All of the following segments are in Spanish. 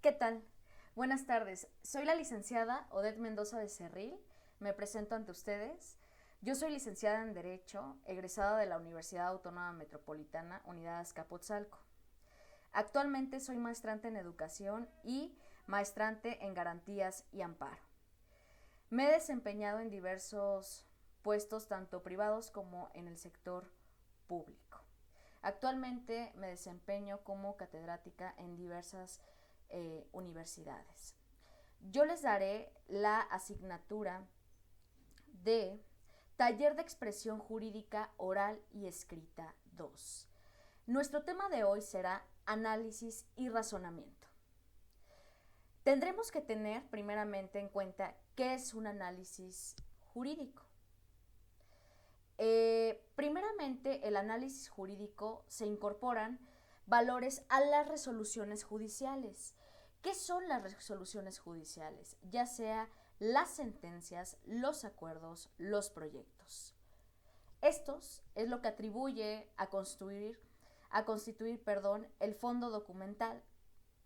¿Qué tal? Buenas tardes. Soy la licenciada Odette Mendoza Becerril. Me presento ante ustedes. Yo soy licenciada en Derecho, egresada de la Universidad Autónoma Metropolitana, Unidad Azcapotzalco. Actualmente soy maestrante en Educación y maestrante en Garantías y Amparo. Me he desempeñado en diversos puestos, tanto privados como en el sector público. Actualmente me desempeño como catedrática en diversas universidades. Yo les daré la asignatura de Taller de Expresión Jurídica Oral y Escrita 2. Nuestro tema de hoy será análisis y razonamiento. Tendremos que tener primeramente en cuenta qué es un análisis jurídico. Primeramente, el análisis jurídico se incorporan valores a las resoluciones judiciales. ¿Qué son las resoluciones judiciales? Ya sea las sentencias, los acuerdos, los proyectos. Estos es lo que atribuye a constituir el fondo documental,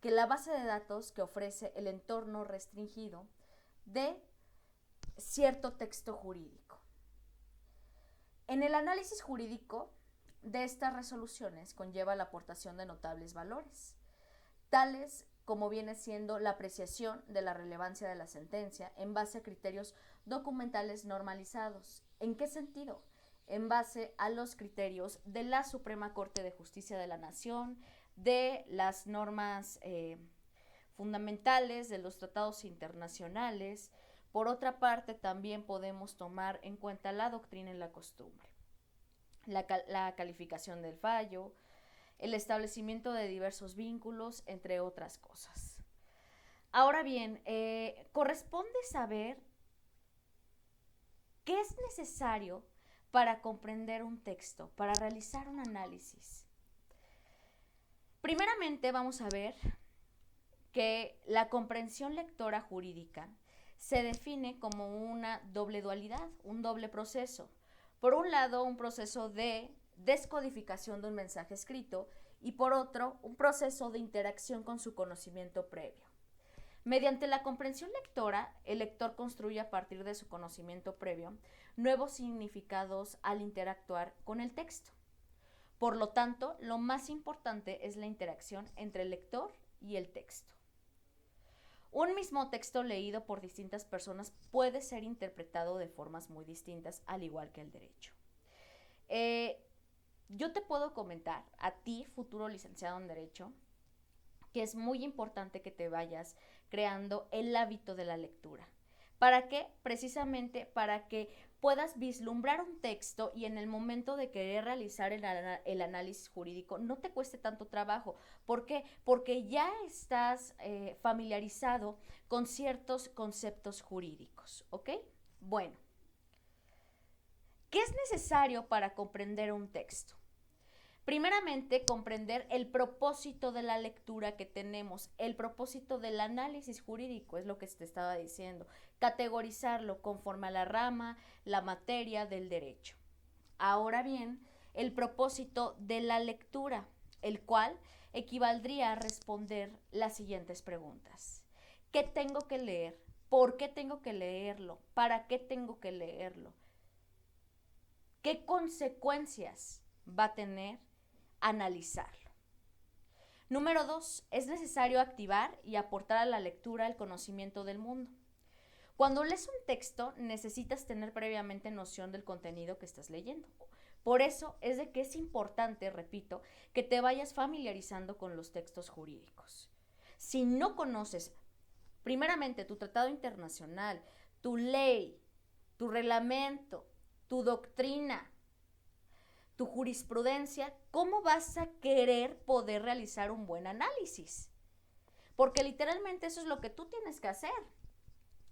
que la base de datos que ofrece el entorno restringido de cierto texto jurídico. En el análisis jurídico de estas resoluciones conlleva la aportación de notables valores, tales como viene siendo la apreciación de la relevancia de la sentencia en base a criterios documentales normalizados. ¿En qué sentido? En base a los criterios de la Suprema Corte de Justicia de la Nación, de las normas fundamentales, de los tratados internacionales. Por otra parte, también podemos tomar en cuenta la doctrina y la costumbre, la calificación del fallo, el establecimiento de diversos vínculos, entre otras cosas. Ahora bien, corresponde saber qué es necesario para comprender un texto, para realizar un análisis. Primeramente vamos a ver que la comprensión lectora jurídica se define como una doble dualidad, un doble proceso. Por un lado, un proceso de descodificación de un mensaje escrito y por otro, un proceso de interacción con su conocimiento previo. Mediante la comprensión lectora, el lector construye a partir de su conocimiento previo nuevos significados al interactuar con el texto. Por lo tanto, lo más importante es la interacción entre el lector y el texto. Un mismo texto leído por distintas personas puede ser interpretado de formas muy distintas, al igual que el derecho. Yo te puedo comentar a ti, futuro licenciado en Derecho, que es muy importante que te vayas creando el hábito de la lectura. ¿Para qué? Precisamente para que puedas vislumbrar un texto y en el momento de querer realizar el análisis jurídico no te cueste tanto trabajo. ¿Por qué? Porque ya estás familiarizado con ciertos conceptos jurídicos, ¿ok? Bueno, ¿qué es necesario para comprender un texto? Primeramente, comprender el propósito de la lectura que tenemos, el propósito del análisis jurídico, es lo que te estaba diciendo, categorizarlo conforme a la rama, la materia del derecho. Ahora bien, el propósito de la lectura, el cual equivaldría a responder las siguientes preguntas. ¿Qué tengo que leer? ¿Por qué tengo que leerlo? ¿Para qué tengo que leerlo? ¿Qué consecuencias va a tener analizarlo? Número 2, es necesario activar y aportar a la lectura el conocimiento del mundo. Cuando lees un texto, necesitas tener previamente noción del contenido que estás leyendo. Por eso es de que es importante, repito, que te vayas familiarizando con los textos jurídicos. Si no conoces, primeramente, tu tratado internacional, tu ley, tu reglamento, tu doctrina, tu jurisprudencia, ¿cómo vas a querer poder realizar un buen análisis? Porque literalmente eso es lo que tú tienes que hacer,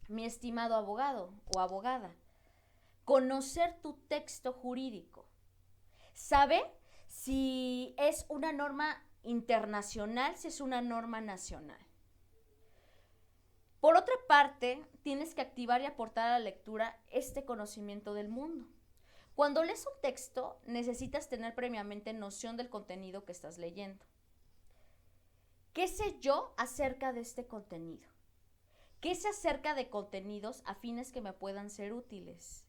mi estimado abogado o abogada. Conocer tu texto jurídico. Saber si es una norma internacional, si es una norma nacional. Por otra parte, tienes que activar y aportar a la lectura este conocimiento del mundo. Cuando lees un texto, necesitas tener previamente noción del contenido que estás leyendo. ¿Qué sé yo acerca de este contenido? ¿Qué sé acerca de contenidos afines que me puedan ser útiles?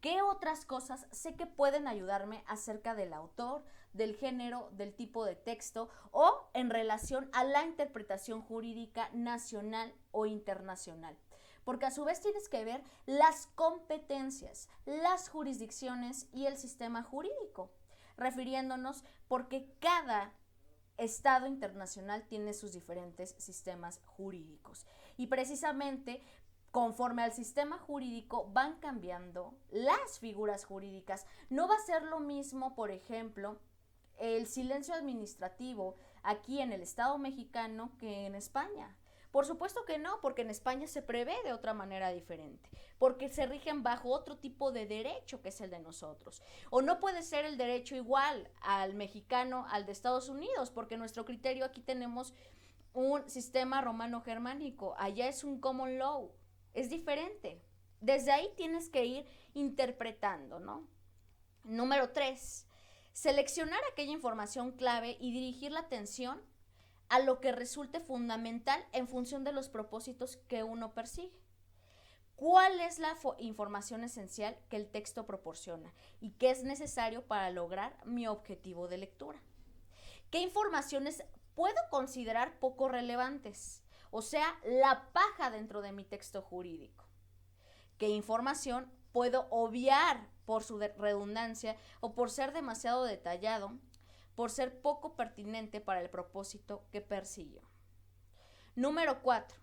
¿Qué otras cosas sé que pueden ayudarme acerca del autor, del género, del tipo de texto o en relación a la interpretación jurídica nacional o internacional? Porque a su vez tienes que ver las competencias, las jurisdicciones y el sistema jurídico, refiriéndonos porque cada Estado internacional tiene sus diferentes sistemas jurídicos. Y precisamente conforme al sistema jurídico van cambiando las figuras jurídicas. No va a ser lo mismo, por ejemplo, el silencio administrativo aquí en el Estado mexicano que en España. Por supuesto que no, porque en España se prevé de otra manera diferente, porque se rigen bajo otro tipo de derecho que es el de nosotros. O no puede ser el derecho igual al mexicano, al de Estados Unidos, porque nuestro criterio aquí tenemos un sistema romano-germánico, allá es un common law, es diferente. Desde ahí tienes que ir interpretando, ¿no? Número 3, seleccionar aquella información clave y dirigir la atención a lo que resulte fundamental en función de los propósitos que uno persigue. ¿Cuál es la información esencial que el texto proporciona y qué es necesario para lograr mi objetivo de lectura? ¿Qué informaciones puedo considerar poco relevantes? O sea, la paja dentro de mi texto jurídico. ¿Qué información puedo obviar por su redundancia o por ser demasiado detallado, por ser poco pertinente para el propósito que persiguió? Número 4.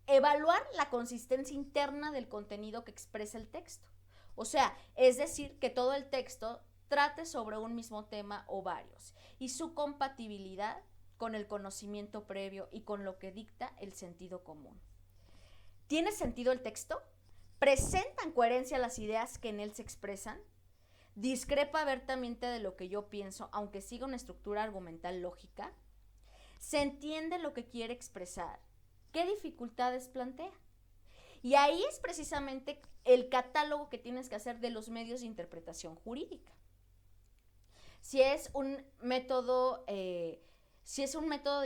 Evaluar la consistencia interna del contenido que expresa el texto. O sea, es decir, que todo el texto trate sobre un mismo tema o varios y su compatibilidad con el conocimiento previo y con lo que dicta el sentido común. ¿Tiene sentido el texto? ¿Presentan coherencia las ideas que en él se expresan? ¿Discrepa abiertamente de lo que yo pienso, aunque siga una estructura argumental lógica? ¿Se entiende lo que quiere expresar? ¿Qué dificultades plantea? Y ahí es precisamente el catálogo que tienes que hacer de los medios de interpretación jurídica. Si es un método de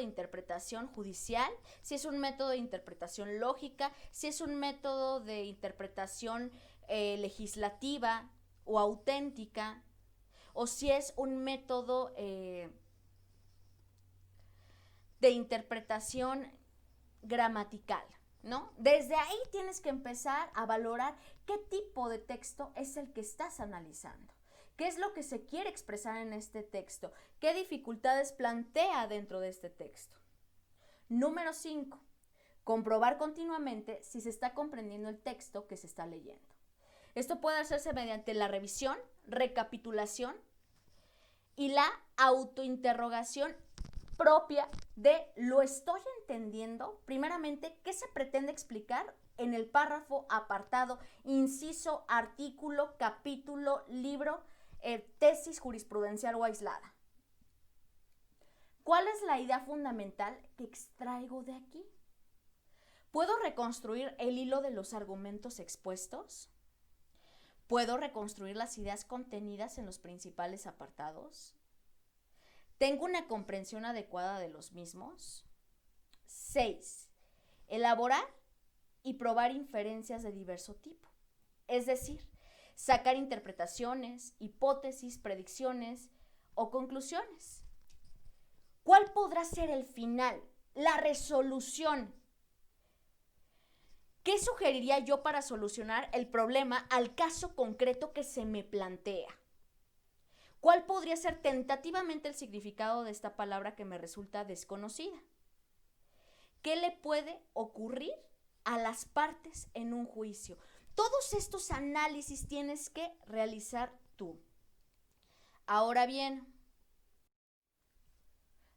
interpretación judicial, si es un método de interpretación lógica, si es un método de interpretación legislativa o auténtica, o si es un método de interpretación gramatical, ¿no? Desde ahí tienes que empezar a valorar qué tipo de texto es el que estás analizando. ¿Qué es lo que se quiere expresar en este texto? ¿Qué dificultades plantea dentro de este texto? Número 5. Comprobar continuamente si se está comprendiendo el texto que se está leyendo. Esto puede hacerse mediante la revisión, recapitulación y la autointerrogación propia de ¿lo estoy entendiendo? Primeramente, ¿qué se pretende explicar en el párrafo, apartado, inciso, artículo, capítulo, libro, tesis jurisprudencial o aislada? ¿Cuál es la idea fundamental que extraigo de aquí? ¿Puedo reconstruir el hilo de los argumentos expuestos? ¿Puedo reconstruir las ideas contenidas en los principales apartados? ¿Tengo una comprensión adecuada de los mismos? 6. Elaborar y probar inferencias de diverso tipo. Es decir, sacar interpretaciones, hipótesis, predicciones o conclusiones. ¿Cuál podrá ser el final, la resolución? ¿Qué sugeriría yo para solucionar el problema al caso concreto que se me plantea? ¿Cuál podría ser tentativamente el significado de esta palabra que me resulta desconocida? ¿Qué le puede ocurrir a las partes en un juicio? Todos estos análisis tienes que realizar tú. Ahora bien,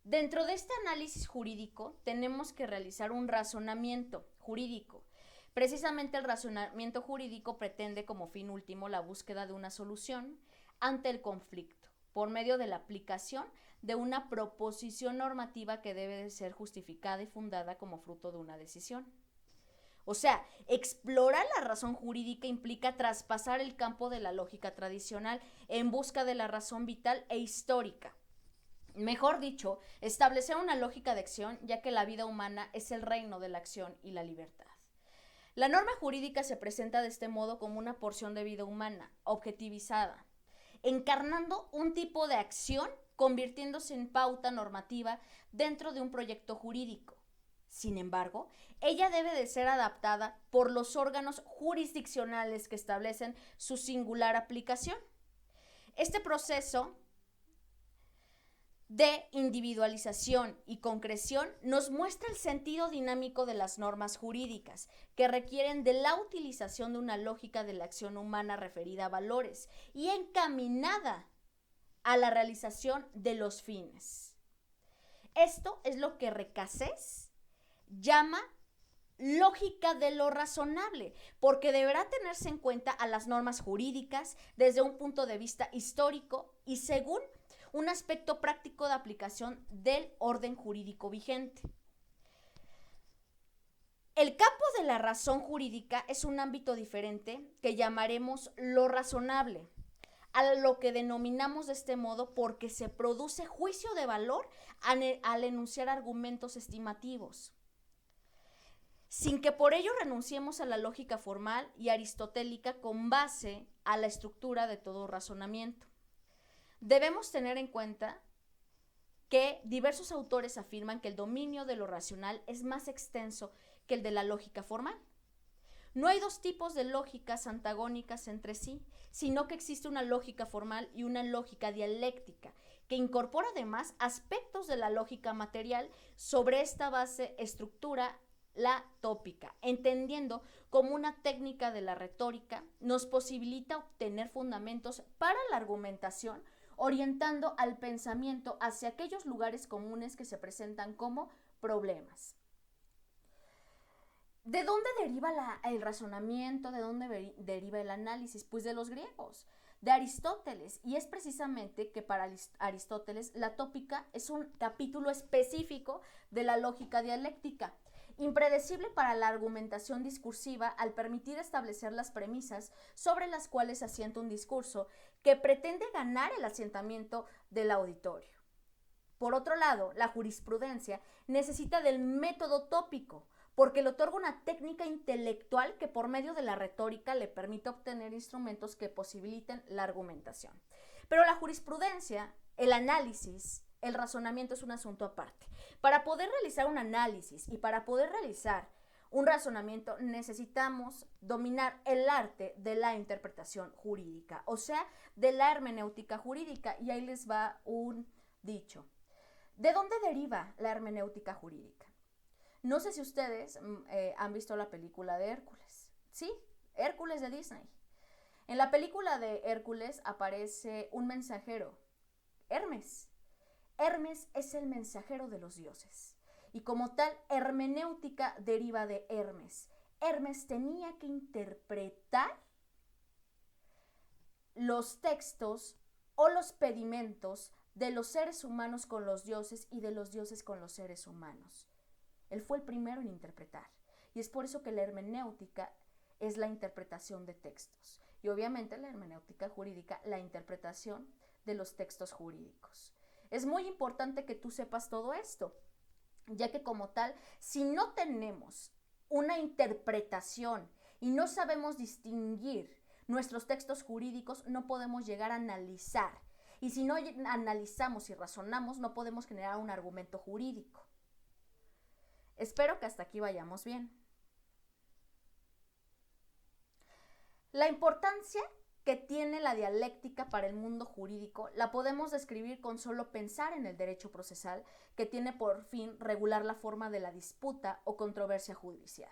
dentro de este análisis jurídico tenemos que realizar un razonamiento jurídico. Precisamente el razonamiento jurídico pretende como fin último la búsqueda de una solución ante el conflicto, por medio de la aplicación de una proposición normativa que debe de ser justificada y fundada como fruto de una decisión. O sea, explorar la razón jurídica implica traspasar el campo de la lógica tradicional en busca de la razón vital e histórica. Mejor dicho, establecer una lógica de acción, ya que la vida humana es el reino de la acción y la libertad. La norma jurídica se presenta de este modo como una porción de vida humana, objetivizada, encarnando un tipo de acción, convirtiéndose en pauta normativa dentro de un proyecto jurídico. Sin embargo, ella debe de ser adaptada por los órganos jurisdiccionales que establecen su singular aplicación. Este proceso de individualización y concreción nos muestra el sentido dinámico de las normas jurídicas, que requieren de la utilización de una lógica de la acción humana referida a valores y encaminada a la realización de los fines. Esto es lo que Recasés llama lógica de lo razonable, porque deberá tenerse en cuenta a las normas jurídicas desde un punto de vista histórico y según un aspecto práctico de aplicación del orden jurídico vigente. El campo de la razón jurídica es un ámbito diferente que llamaremos lo razonable, a lo que denominamos de este modo porque se produce juicio de valor al enunciar argumentos estimativos, sin que por ello renunciemos a la lógica formal y aristotélica con base a la estructura de todo razonamiento. Debemos tener en cuenta que diversos autores afirman que el dominio de lo racional es más extenso que el de la lógica formal. No hay dos tipos de lógicas antagónicas entre sí, sino que existe una lógica formal y una lógica dialéctica, que incorpora además aspectos de la lógica material. Sobre esta base estructura la tópica, entendiendo como una técnica de la retórica, nos posibilita obtener fundamentos para la argumentación, orientando al pensamiento hacia aquellos lugares comunes que se presentan como problemas. ¿De dónde deriva el razonamiento? ¿De dónde deriva el análisis? Pues de los griegos, de Aristóteles. Y es precisamente que para Aristóteles la tópica es un capítulo específico de la lógica dialéctica, impredecible para la argumentación discursiva al permitir establecer las premisas sobre las cuales asienta un discurso que pretende ganar el asentamiento del auditorio. Por otro lado, la jurisprudencia necesita del método tópico, porque le otorga una técnica intelectual que por medio de la retórica le permite obtener instrumentos que posibiliten la argumentación. Pero la jurisprudencia, el análisis, el razonamiento es un asunto aparte. Para poder realizar un análisis y para poder realizar un razonamiento necesitamos dominar el arte de la interpretación jurídica, o sea, de la hermenéutica jurídica. Y ahí les va un dicho. ¿De dónde deriva la hermenéutica jurídica? No sé si ustedes han visto la película de Hércules. Sí, Hércules de Disney. En la película de Hércules aparece un mensajero, Hermes. Hermes es el mensajero de los dioses. Y como tal, hermenéutica deriva de Hermes. Hermes tenía que interpretar los textos o los pedimentos de los seres humanos con los dioses y de los dioses con los seres humanos. Él fue el primero en interpretar. Y es por eso que la hermenéutica es la interpretación de textos. Y obviamente la hermenéutica jurídica, la interpretación de los textos jurídicos. Es muy importante que tú sepas todo esto, ya que como tal, si no tenemos una interpretación y no sabemos distinguir nuestros textos jurídicos, no podemos llegar a analizar. Y si no analizamos y razonamos, no podemos generar un argumento jurídico. Espero que hasta aquí vayamos bien. La importancia que tiene la dialéctica para el mundo jurídico la podemos describir con solo pensar en el derecho procesal, que tiene por fin regular la forma de la disputa o controversia judicial,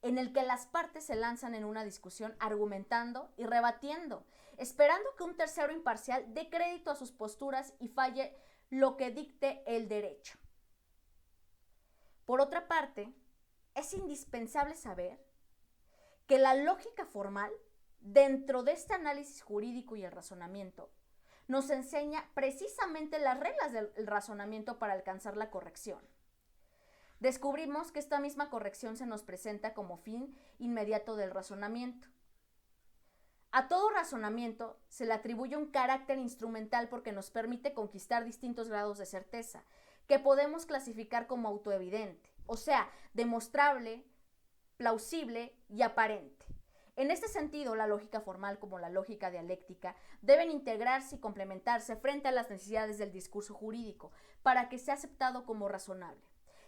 en el que las partes se lanzan en una discusión argumentando y rebatiendo, esperando que un tercero imparcial dé crédito a sus posturas y falle lo que dicte el derecho. Por otra parte, es indispensable saber que la lógica formal, dentro de este análisis jurídico y el razonamiento, nos enseña precisamente las reglas del razonamiento para alcanzar la corrección. Descubrimos que esta misma corrección se nos presenta como fin inmediato del razonamiento. A todo razonamiento se le atribuye un carácter instrumental porque nos permite conquistar distintos grados de certeza, que podemos clasificar como autoevidente, o sea, demostrable, plausible y aparente. En este sentido, la lógica formal como la lógica dialéctica deben integrarse y complementarse frente a las necesidades del discurso jurídico para que sea aceptado como razonable,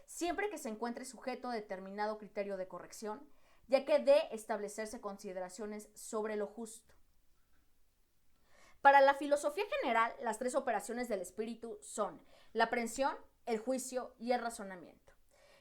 siempre que se encuentre sujeto a determinado criterio de corrección, ya que de establecerse consideraciones sobre lo justo. Para la filosofía general, las tres operaciones del espíritu son la aprehensión, el juicio y el razonamiento,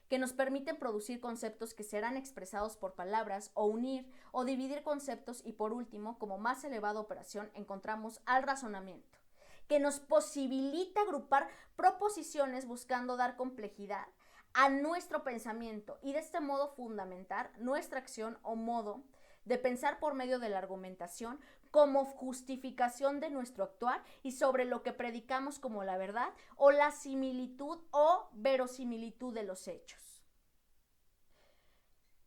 que nos permiten producir conceptos que serán expresados por palabras o unir o dividir conceptos y por último, como más elevada operación, encontramos al razonamiento, que nos posibilita agrupar proposiciones buscando dar complejidad a nuestro pensamiento y de este modo fundamentar nuestra acción o modo de pensar por medio de la argumentación como justificación de nuestro actuar y sobre lo que predicamos como la verdad o la similitud o verosimilitud de los hechos.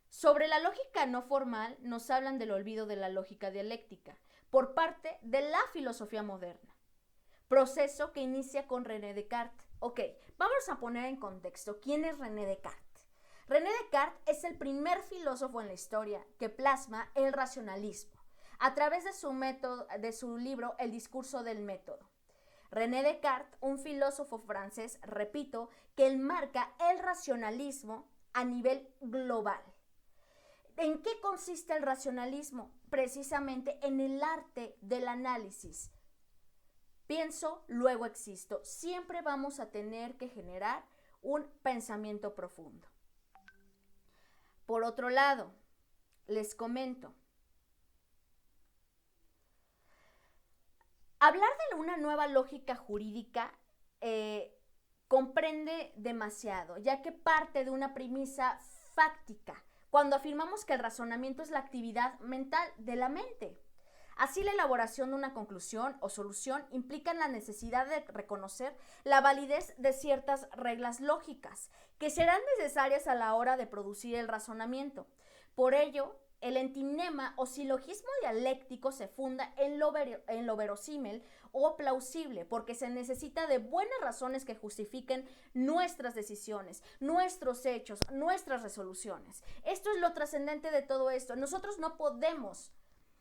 Sobre la lógica no formal nos hablan del olvido de la lógica dialéctica por parte de la filosofía moderna, proceso que inicia con René Descartes. Ok, vamos a poner en contexto quién es René Descartes. René Descartes es el primer filósofo en la historia que plasma el racionalismo a través de su libro El discurso del método. René Descartes, un filósofo francés, repito, que enmarca el racionalismo a nivel global. ¿En qué consiste el racionalismo? Precisamente en el arte del análisis. Pienso, luego existo. Siempre vamos a tener que generar un pensamiento profundo. Por otro lado, les comento. Hablar de una nueva lógica jurídica comprende demasiado, ya que parte de una premisa fáctica, cuando afirmamos que el razonamiento es la actividad mental de la mente. Así, la elaboración de una conclusión o solución implica la necesidad de reconocer la validez de ciertas reglas lógicas que serán necesarias a la hora de producir el razonamiento. Por ello, el entinema o silogismo dialéctico se funda en lo verosímil o plausible, porque se necesita de buenas razones que justifiquen nuestras decisiones, nuestros hechos, nuestras resoluciones. Esto es lo trascendente de todo esto. Nosotros no podemos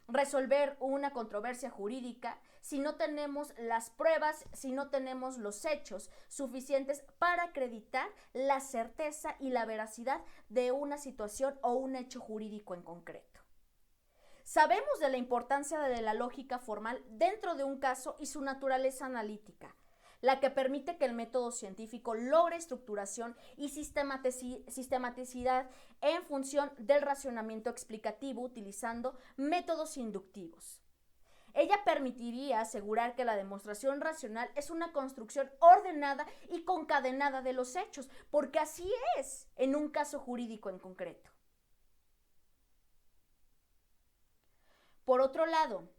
resolver una controversia jurídica si no tenemos las pruebas, si no tenemos los hechos suficientes para acreditar la certeza y la veracidad de una situación o un hecho jurídico en concreto. Sabemos de la importancia de la lógica formal dentro de un caso y su naturaleza analítica, la que permite que el método científico logre estructuración y sistematicidad en función del razonamiento explicativo utilizando métodos inductivos. Ella permitiría asegurar que la demostración racional es una construcción ordenada y concadenada de los hechos, porque así es en un caso jurídico en concreto. Por otro lado,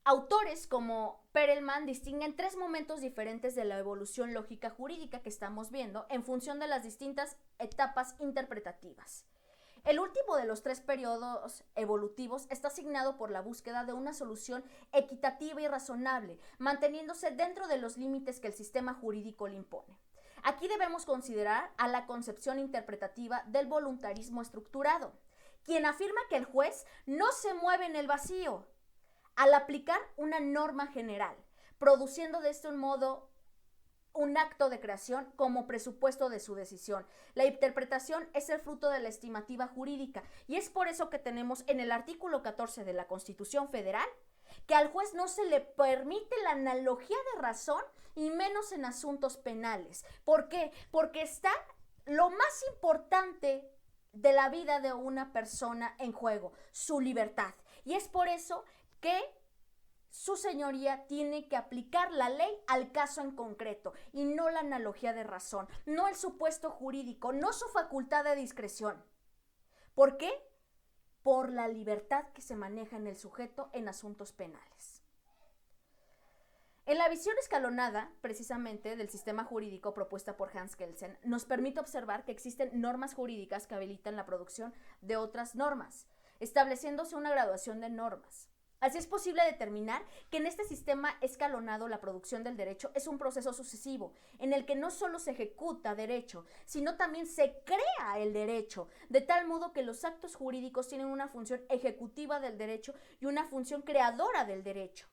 autores como Perelman distinguen tres momentos diferentes de la evolución lógica jurídica que estamos viendo en función de las distintas etapas interpretativas. El último de los tres periodos evolutivos está asignado por la búsqueda de una solución equitativa y razonable, manteniéndose dentro de los límites que el sistema jurídico le impone. Aquí debemos considerar a la concepción interpretativa del voluntarismo estructurado, quien afirma que el juez no se mueve en el vacío al aplicar una norma general, produciendo de este modo un acto de creación como presupuesto de su decisión. La interpretación es el fruto de la estimativa jurídica y es por eso que tenemos en el artículo 14 de la Constitución Federal que al juez no se le permite la analogía de razón y menos en asuntos penales. ¿Por qué? Porque está lo más importante de la vida de una persona en juego, su libertad. Y es por eso que su señoría tiene que aplicar la ley al caso en concreto y no la analogía de razón, no el supuesto jurídico, no su facultad de discreción. ¿Por qué? Por la libertad que se maneja en el sujeto en asuntos penales. En la visión escalonada, precisamente, del sistema jurídico propuesta por Hans Kelsen, nos permite observar que existen normas jurídicas que habilitan la producción de otras normas. estableciéndose una graduación de normas. Así es posible determinar que en este sistema escalonado la producción del derecho es un proceso sucesivo, en el que no solo se ejecuta derecho, sino también se crea el derecho, de tal modo que los actos jurídicos tienen una función ejecutiva del derecho y una función creadora del derecho.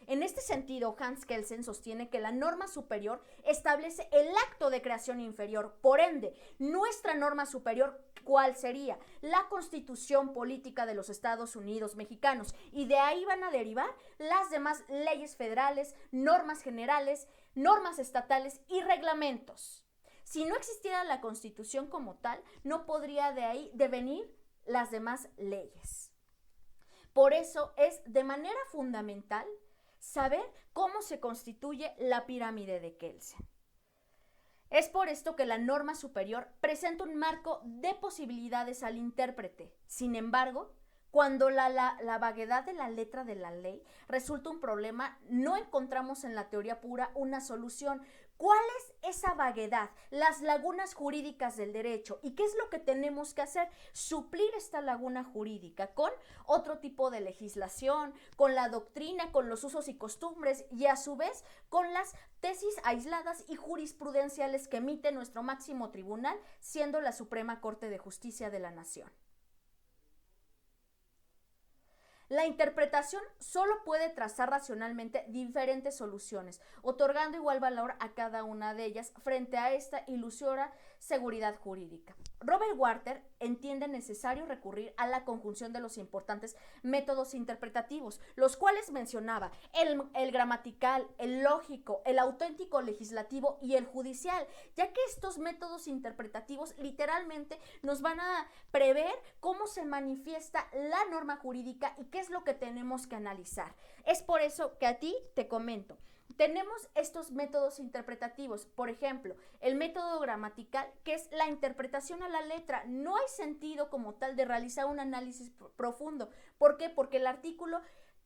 En este sentido, Hans Kelsen sostiene que la norma superior establece el acto de creación inferior. Por ende, nuestra norma superior, ¿cuál sería? La Constitución Política de los Estados Unidos Mexicanos. Y de ahí van a derivar las demás leyes federales, normas generales, normas estatales y reglamentos. Si no existiera la Constitución como tal, no podría de ahí devenir las demás leyes. Por eso es de manera fundamental saber cómo se constituye la pirámide de Kelsen. Es por esto que la norma superior presenta un marco de posibilidades al intérprete. Sin embargo, cuando la vaguedad de la letra de la ley resulta un problema, no encontramos en la teoría pura una solución. ¿Cuál es esa vaguedad? Las lagunas jurídicas del derecho. ¿Y qué es lo que tenemos que hacer? Suplir esta laguna jurídica con otro tipo de legislación, con la doctrina, con los usos y costumbres y a su vez con las tesis aisladas y jurisprudenciales que emite nuestro máximo tribunal, siendo la Suprema Corte de Justicia de la Nación. La interpretación solo puede trazar racionalmente diferentes soluciones, otorgando igual valor a cada una de ellas frente a esta ilusoria seguridad jurídica. Robert Walter entiende necesario recurrir a la conjunción de los importantes métodos interpretativos, los cuales mencionaba: el gramatical, el lógico, el auténtico legislativo y el judicial, ya que estos métodos interpretativos literalmente nos van a prever cómo se manifiesta la norma jurídica y qué es lo que tenemos que analizar. Es por eso que a ti te comento. Tenemos estos métodos interpretativos, por ejemplo, el método gramatical, que es la interpretación a la letra. No hay sentido como tal de realizar un análisis profundo. ¿Por qué? Porque el artículo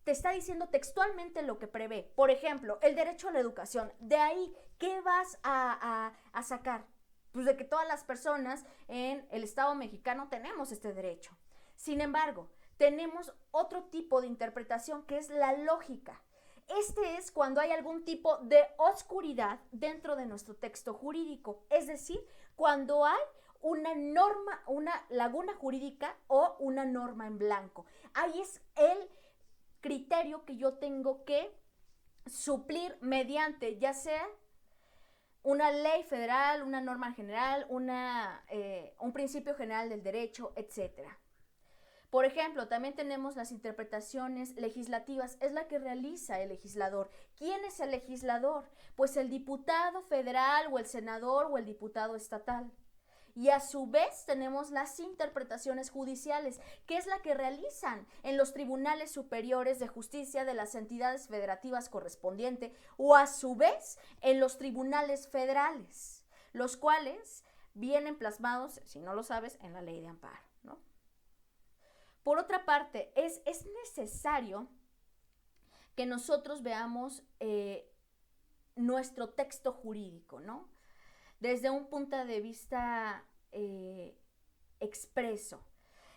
te está diciendo textualmente lo que prevé. Por ejemplo, el derecho a la educación. De ahí, ¿qué vas a sacar? Pues de que todas las personas en el Estado mexicano tenemos este derecho. Sin embargo, tenemos otro tipo de interpretación que es la lógica. Este es cuando hay algún tipo de oscuridad dentro de nuestro texto jurídico, es decir, cuando hay una norma, una laguna jurídica o una norma en blanco. Ahí es el criterio que yo tengo que suplir mediante ya sea una ley federal, una norma general, un principio general del derecho, etcétera. Por ejemplo, también tenemos las interpretaciones legislativas, es la que realiza el legislador. ¿Quién es el legislador? Pues el diputado federal o el senador o el diputado estatal. Y a su vez tenemos las interpretaciones judiciales, que es la que realizan en los tribunales superiores de justicia de las entidades federativas correspondientes o a su vez en los tribunales federales, los cuales vienen plasmados, si no lo sabes, en la ley de amparo, ¿no? Por otra parte, es necesario que nosotros veamos nuestro texto jurídico, ¿no? Desde un punto de vista expreso.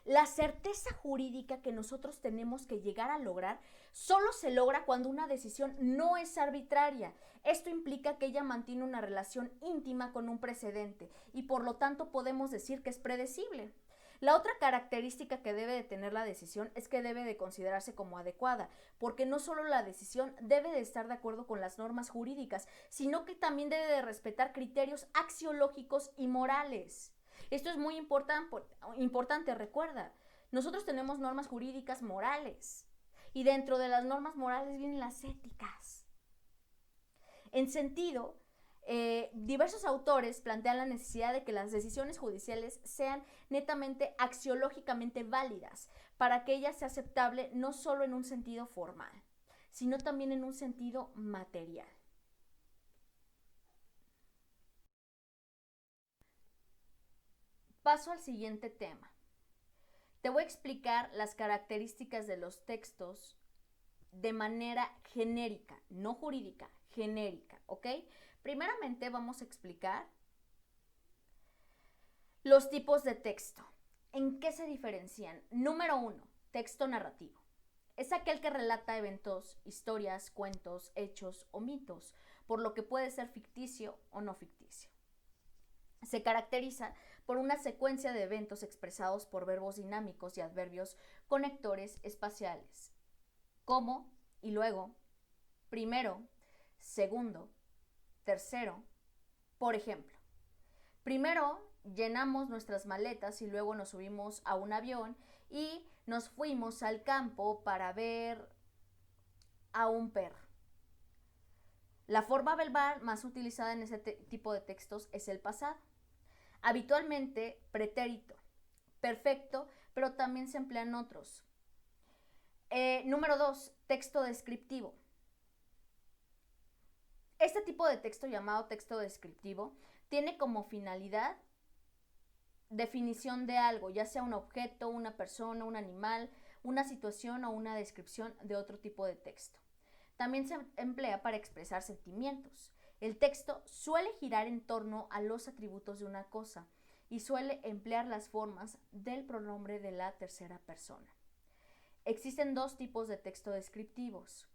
La certeza jurídica que nosotros tenemos que llegar a lograr solo se logra cuando una decisión no es arbitraria. Esto implica que ella mantiene una relación íntima con un precedente y por lo tanto podemos decir que es predecible. La otra característica que debe de tener la decisión es que debe de considerarse como adecuada, porque no solo la decisión debe de estar de acuerdo con las normas jurídicas, sino que también debe de respetar criterios axiológicos y morales. Esto es muy importante, recuerda, nosotros tenemos normas jurídicas morales y dentro de las normas morales vienen las éticas. En sentido, diversos autores plantean la necesidad de que las decisiones judiciales sean netamente axiológicamente válidas para que ella sea aceptable no solo en un sentido formal, sino también en un sentido material. Paso al siguiente tema. Te voy a explicar las características de los textos de manera genérica, no jurídica, genérica, ¿ok? Primeramente vamos a explicar los tipos de texto. ¿En qué se diferencian? Número 1, texto narrativo. Es aquel que relata eventos, historias, cuentos, hechos o mitos, por lo que puede ser ficticio o no ficticio. Se caracteriza por una secuencia de eventos expresados por verbos dinámicos y adverbios conectores espaciales, como y luego, primero, segundo, tercero. Por ejemplo, primero llenamos nuestras maletas y luego nos subimos a un avión y nos fuimos al campo para ver a un perro. La forma verbal más utilizada en ese tipo de textos es el pasado. Habitualmente pretérito, perfecto, pero también se emplean otros. Número 2, texto descriptivo. Este tipo de texto llamado texto descriptivo tiene como finalidad definición de algo, ya sea un objeto, una persona, un animal, una situación o una descripción de otro tipo de texto. También se emplea para expresar sentimientos. El texto suele girar en torno a los atributos de una cosa y suele emplear las formas del pronombre de la tercera persona. Existen dos tipos de texto descriptivos,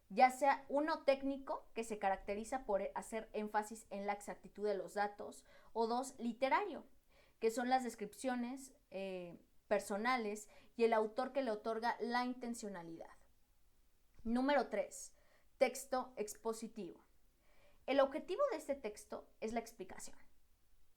ya sea uno técnico, que se caracteriza por hacer énfasis en la exactitud de los datos, o dos, literario, que son las descripciones personales y el autor que le otorga la intencionalidad. Número 3. Texto expositivo. El objetivo de este texto es la explicación.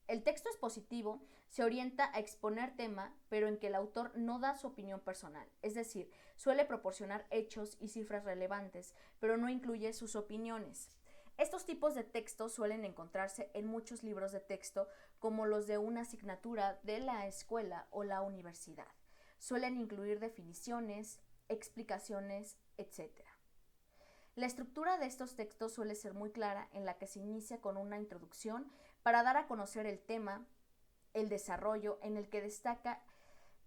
El texto expositivo se orienta a exponer tema, pero en que el autor no da su opinión personal, es decir, suele proporcionar hechos y cifras relevantes, pero no incluye sus opiniones. Estos tipos de textos suelen encontrarse en muchos libros de texto, como los de una asignatura de la escuela o la universidad. Suelen incluir definiciones, explicaciones, etc. La estructura de estos textos suele ser muy clara, en la que se inicia con una introducción para dar a conocer el tema, el desarrollo, en el que destaca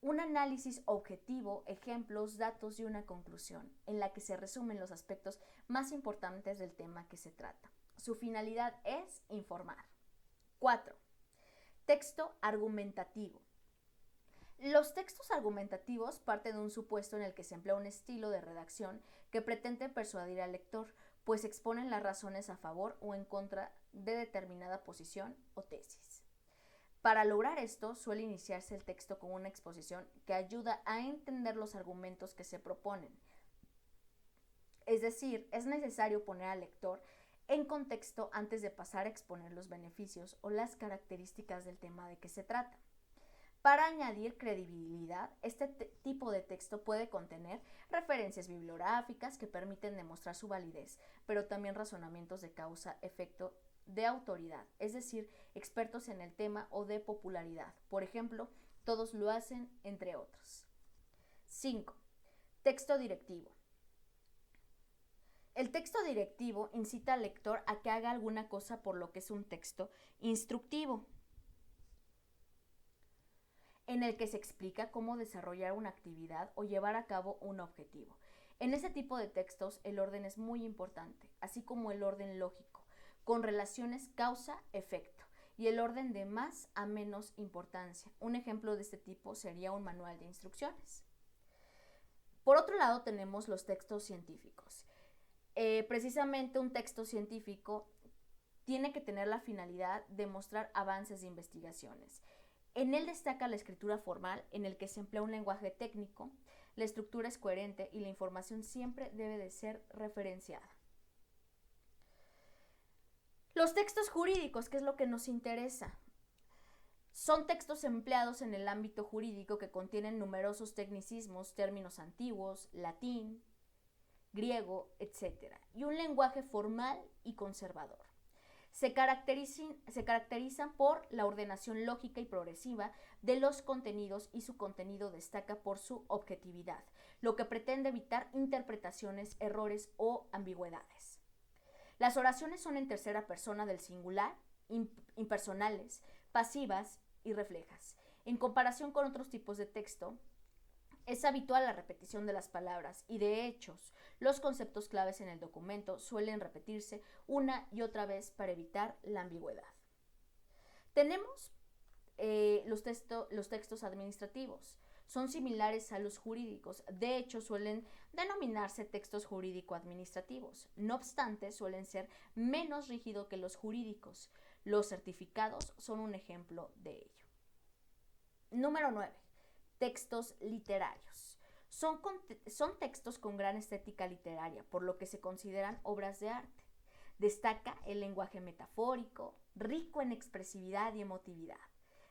un análisis objetivo, ejemplos, datos y una conclusión, en la que se resumen los aspectos más importantes del tema que se trata. Su finalidad es informar. 4. Texto argumentativo. Los textos argumentativos parten de un supuesto en el que se emplea un estilo de redacción que pretende persuadir al lector, pues exponen las razones a favor o en contra de determinada posición o tesis. Para lograr esto, suele iniciarse el texto con una exposición que ayuda a entender los argumentos que se proponen. Es decir, es necesario poner al lector en contexto antes de pasar a exponer los beneficios o las características del tema de que se trata. Para añadir credibilidad, este tipo de texto puede contener referencias bibliográficas que permiten demostrar su validez, pero también razonamientos de causa-efecto de autoridad, es decir, expertos en el tema o de popularidad. Por ejemplo, todos lo hacen, entre otros. 5. Texto directivo. El texto directivo incita al lector a que haga alguna cosa, por lo que es un texto instructivo, en el que se explica cómo desarrollar una actividad o llevar a cabo un objetivo. En ese tipo de textos el orden es muy importante, así como el orden lógico, con relaciones causa-efecto, y el orden de más a menos importancia. Un ejemplo de este tipo sería un manual de instrucciones. Por otro lado tenemos los textos científicos. Precisamente un texto científico tiene que tener la finalidad de mostrar avances de investigaciones. En él destaca la escritura formal, en el que se emplea un lenguaje técnico, la estructura es coherente y la información siempre debe de ser referenciada. Los textos jurídicos, ¿qué es lo que nos interesa? Son textos empleados en el ámbito jurídico que contienen numerosos tecnicismos, términos antiguos, latín, griego, etc. y un lenguaje formal y conservador. Se caracterizan por la ordenación lógica y progresiva de los contenidos, y su contenido destaca por su objetividad, lo que pretende evitar interpretaciones, errores o ambigüedades. Las oraciones son en tercera persona del singular, impersonales, pasivas y reflejas. En comparación con otros tipos de texto, es habitual la repetición de las palabras y, de hechos, los conceptos claves en el documento suelen repetirse una y otra vez para evitar la ambigüedad. Tenemos los textos administrativos. Son similares a los jurídicos. De hecho, suelen denominarse textos jurídico-administrativos. No obstante, suelen ser menos rígidos que los jurídicos. Los certificados son un ejemplo de ello. Número 9. Textos literarios. Son textos con gran estética literaria, por lo que se consideran obras de arte. Destaca el lenguaje metafórico, rico en expresividad y emotividad.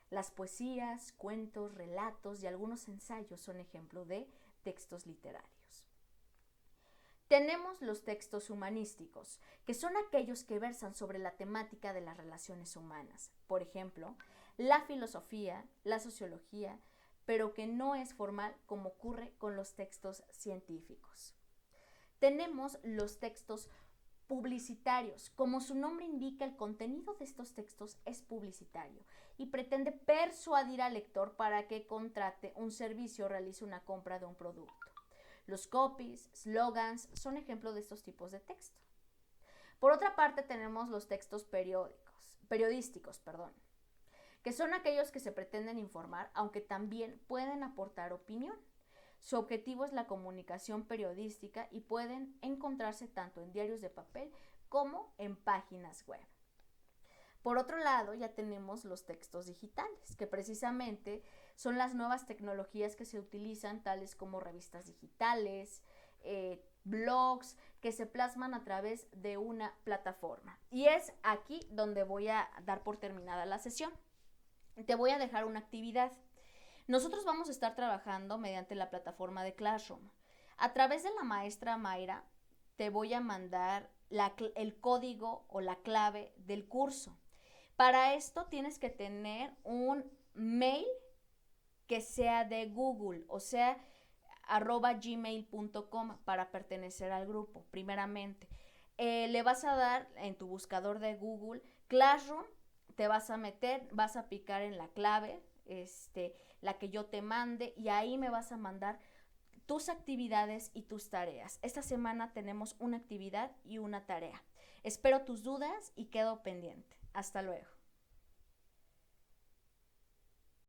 Las poesías, cuentos, relatos y algunos ensayos son ejemplo de textos literarios. Tenemos los textos humanísticos, que son aquellos que versan sobre la temática de las relaciones humanas. Por ejemplo, la filosofía, la sociología, pero que no es formal como ocurre con los textos científicos. Tenemos los textos publicitarios. Como su nombre indica, el contenido de estos textos es publicitario y pretende persuadir al lector para que contrate un servicio o realice una compra de un producto. Los copies, slogans, son ejemplos de estos tipos de texto. Por otra parte, tenemos los textos periodísticos, que son aquellos que se pretenden informar, aunque también pueden aportar opinión. Su objetivo es la comunicación periodística y pueden encontrarse tanto en diarios de papel como en páginas web. Por otro lado, ya tenemos los textos digitales, que precisamente son las nuevas tecnologías que se utilizan, tales como revistas digitales, blogs, que se plasman a través de una plataforma. Y es aquí donde voy a dar por terminada la sesión. Te voy a dejar una actividad. Nosotros vamos a estar trabajando mediante la plataforma de Classroom. A través de la maestra Mayra, te voy a mandar el código o la clave del curso. Para esto tienes que tener un mail que sea de Google, o sea, @gmail.com para pertenecer al grupo, primeramente. Le vas a dar en tu buscador de Google Classroom, te vas a meter, vas a picar en la clave, la que yo te mande, y ahí me vas a mandar tus actividades y tus tareas. Esta semana tenemos una actividad y una tarea. Espero tus dudas y quedo pendiente. Hasta luego.